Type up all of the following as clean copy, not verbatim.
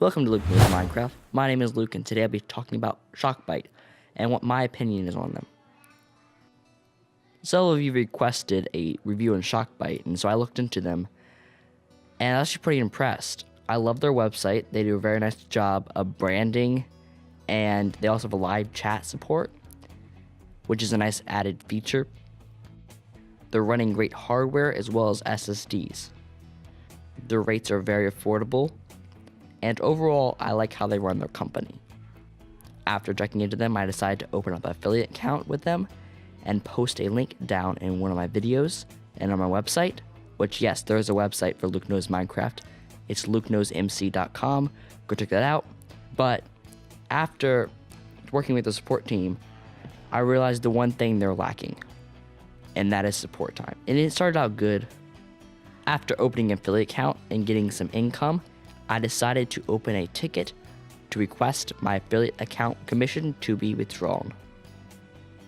Welcome to Luke Knows Minecraft. My name is Luke, and today I'll be talking about Shockbyte and what my opinion is on them. Several of you requested a review on Shockbyte, and so I looked into them, and I was actually pretty impressed. I love their website. They do a very nice job of branding, and they also have a live chat support, which is a nice added feature. They're running great hardware as well as SSDs. Their rates are very affordable. And overall, I like how they run their company. After checking into them, I decided to open up an affiliate account with them and post a link down in one of my videos and on my website, which, yes, there is a website for Luke Knows Minecraft. It's lukeknowsmc.com. Go check that out. But after working with the support team, I realized the one thing they're lacking, and that is support time. And it started out good. After opening an affiliate account and getting some income, I decided to open a ticket to request my affiliate account commission to be withdrawn.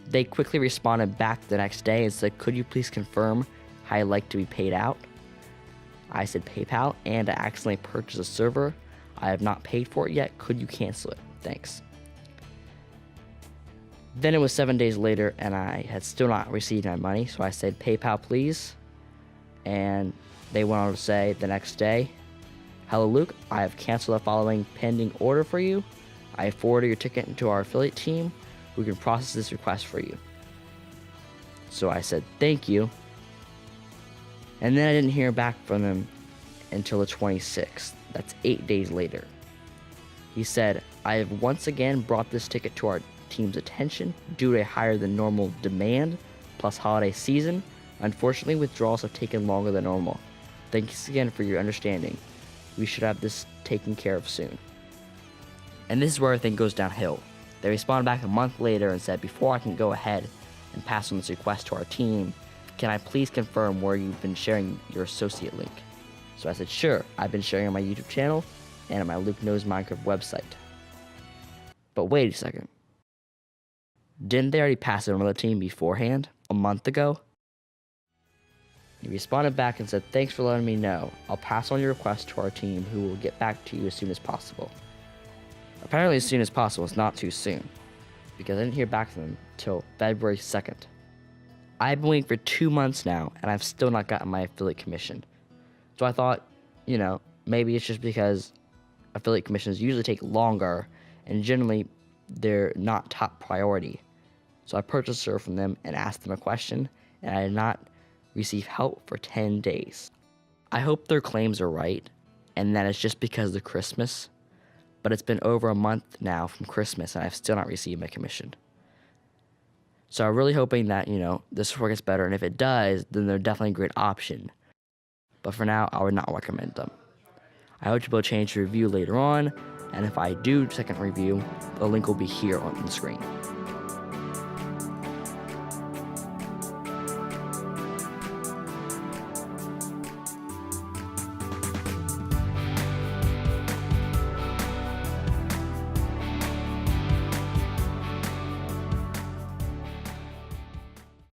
They quickly responded back the next day and said, "Could you please confirm how I'd like to be paid out?" I said PayPal, and I accidentally purchased a server. I have not paid for it yet. Could you cancel it? Thanks. Then it was 7 days later, and I had still not received my money, so I said PayPal, please. And they went on to say the next day, "Hello, Luke. I have canceled the following pending order for you. I forwarded your ticket into our affiliate team who can process this request for you." So I said, "Thank you." And then I didn't hear back from him until the 26th. That's 8 days later. He said, "I have once again brought this ticket to our team's attention due to a higher than normal demand plus holiday season. Unfortunately, withdrawals have taken longer than normal. Thanks again for your understanding. We should have this taken care of soon." And this is where everything goes downhill. They responded back a month later and said, "Before I can go ahead and pass on this request to our team, can I please confirm where you've been sharing your associate link?" So I said, "Sure, I've been sharing on my YouTube channel and on my Luke Knows Minecraft website." But wait a second. Didn't they already pass it on to the team beforehand, a month ago? He responded back and said, "Thanks for letting me know. I'll pass on your request to our team who will get back to you as soon as possible." Apparently as soon as possible is not too soon, because I didn't hear back from them until February 2nd. I've been waiting for 2 months now, and I've still not gotten my affiliate commission. So I thought, maybe it's just because affiliate commissions usually take longer, and generally they're not top priority. So I purchased a server from them and asked them a question, and I did not receive help for 10 days. I hope their claims are right, and that it's just because of Christmas, but it's been over a month now from Christmas, and I've still not received my commission. So I'm really hoping that, this support gets better, and if it does, then they're definitely a great option. But for now, I would not recommend them. I hope to be able to change the review later on, and if I do second review, the link will be here on the screen.